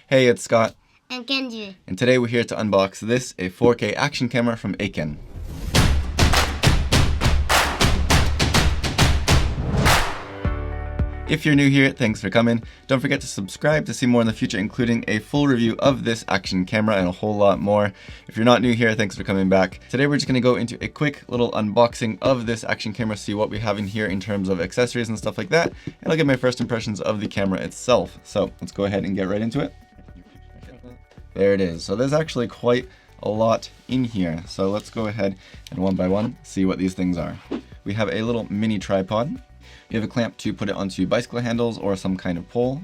Hey, it's Scott. I'm Kenji. And today we're here to unbox this, a 4K action camera from Eken. If you're new here, thanks for coming. Don't forget to subscribe to see more in the future, including a full review of this action camera and a whole lot more. If you're not new here, thanks for coming back. Today we're just going to go into a quick little unboxing of this action camera, see what we have in here in terms of accessories and stuff like that, and I'll give my first impressions of the camera itself. So let's go ahead and get right into it. There it is. So there's actually quite a lot in here. So let's go ahead and one by one see what these things are. We have a little mini tripod. You have a clamp to put it onto bicycle handles or some kind of pole.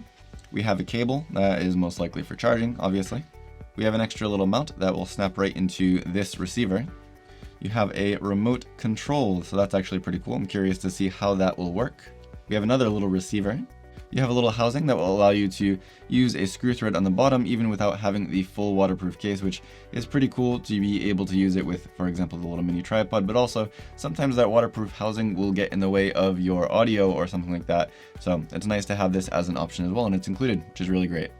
We have a cable that is most likely for charging, obviously. We have an extra little mount that will snap right into this receiver. You have a remote control, so that's actually pretty cool. I'm curious to see how that will work. We have another little receiver. You have a little housing that will allow you to use a screw thread on the bottom even without having the full waterproof case, which is pretty cool to be able to use it with, for example, the little mini tripod, but also sometimes that waterproof housing will get in the way of your audio or something like that. So it's nice to have this as an option as well, and it's included, which is really great.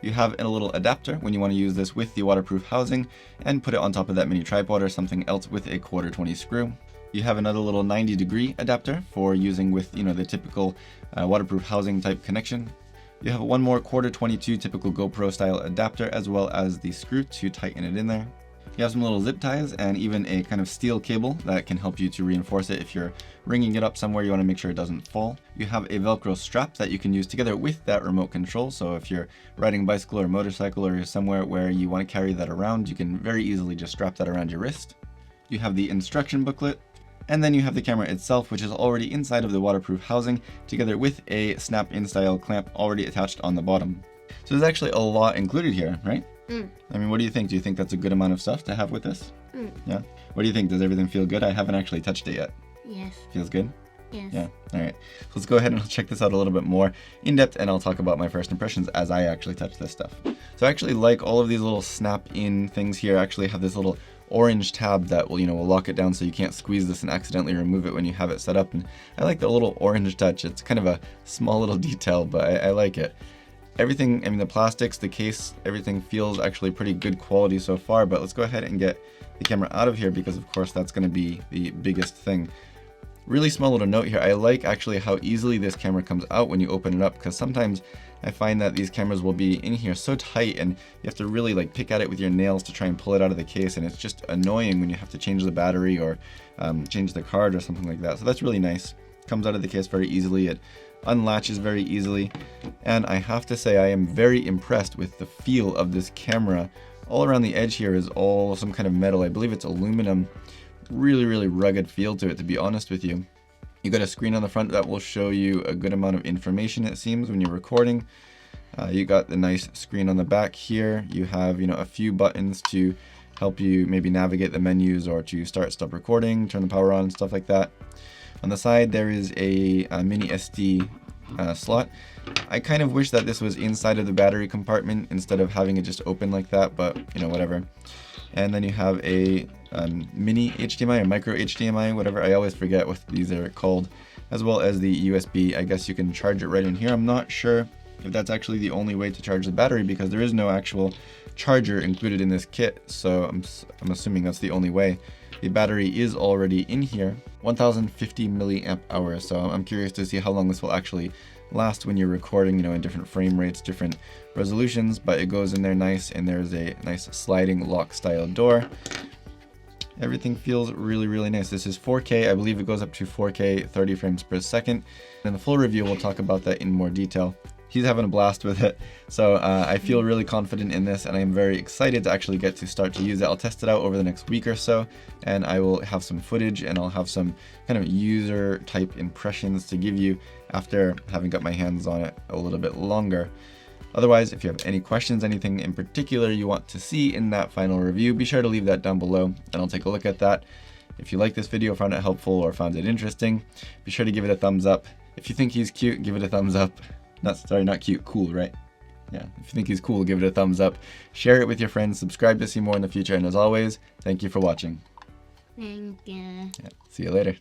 You have a little adapter when you want to use this with the waterproof housing and put it on top of that mini tripod or something else with a 1/4-20 screw. You have another little 90-degree adapter for using with, the typical waterproof housing type connection. You have one more 1/4-22 typical GoPro style adapter, as well as the screw to tighten it in there. You have some little zip ties and even a kind of steel cable that can help you to reinforce it if you're ringing it up somewhere you want to make sure it doesn't fall. You have a Velcro strap that you can use together with that remote control. So if you're riding a bicycle or motorcycle or you're somewhere where you want to carry that around, you can very easily just strap that around your wrist. You have the instruction booklet. And then you have the camera itself, which is already inside of the waterproof housing, together with a snap-in style clamp already attached on the bottom. So there's actually a lot included here, right? I mean, what do you think? Do you think that's a good amount of stuff to have with this? Yeah? What do you think? Does everything feel good? I haven't actually touched it yet. Yes. Feels good? Yes. Yeah. All right. So let's go ahead and I'll check this out a little bit more in depth, and I'll talk about my first impressions as I actually touch this stuff. So I actually like all of these little snap-in things here. I actually have this little orange tab that will, will lock it down so you can't squeeze this and accidentally remove it when you have it set up. And I like the little orange touch. It's kind of a small little detail, but I like it. Everything, the plastics, the case, everything feels actually pretty good quality so far, but let's go ahead and get the camera out of here because of course that's going to be the biggest thing. Really small little note here, I like actually how easily this camera comes out when you open it up, because sometimes I find that these cameras will be in here so tight and you have to really pick at it with your nails to try and pull it out of the case, and it's just annoying when you have to change the battery or change the card or something like that. So that's really nice. Comes out of the case very easily, it unlatches very easily, and I have to say I am very impressed with the feel of this camera. All around the edge here is all some kind of metal, I believe it's aluminum. Really rugged feel to it, to be honest with you. You got a screen on the front that will show you a good amount of information, it seems, when you're recording. You got the nice screen on the back here. You have a few buttons to help you maybe navigate the menus or to stop recording, turn the power on, stuff like that. On the side there is a mini SD slot. I kind of wish that this was inside of the battery compartment instead of having it just open like that, but whatever. And then you have a mini HDMI or micro HDMI, whatever. I always forget what these are called, as well as the USB. I guess you can charge it right in here. I'm not sure if that's actually the only way to charge the battery because there is no actual charger included in this kit, so I'm assuming that's the only way. The battery is already in here, 1050 milliamp hours, so I'm curious to see how long this will actually last when you're recording, in different frame rates, different resolutions, but it goes in there nice, and there's a nice sliding lock style door. Everything feels really nice. This is 4K, I believe it goes up to 4K 30 frames per second. In the full review, we'll talk about that in more detail. He's having a blast with it, so I feel really confident in this, and I'm very excited to actually get to start to use it. I'll test it out over the next week or so, and I will have some footage and I'll have some kind of user type impressions to give you after having got my hands on it a little bit longer. Otherwise, if you have any questions, anything in particular you want to see in that final review, be sure to leave that down below and I'll take a look at that. If you like this video, found it helpful, or found it interesting, be sure to give it a thumbs up. If you think he's cute, give it a thumbs up. Not cute, cool, right? Yeah, if you think he's cool, give it a thumbs up. Share it with your friends, subscribe to see more in the future, and as always, thank you for watching. Thank you. Yeah, see you later.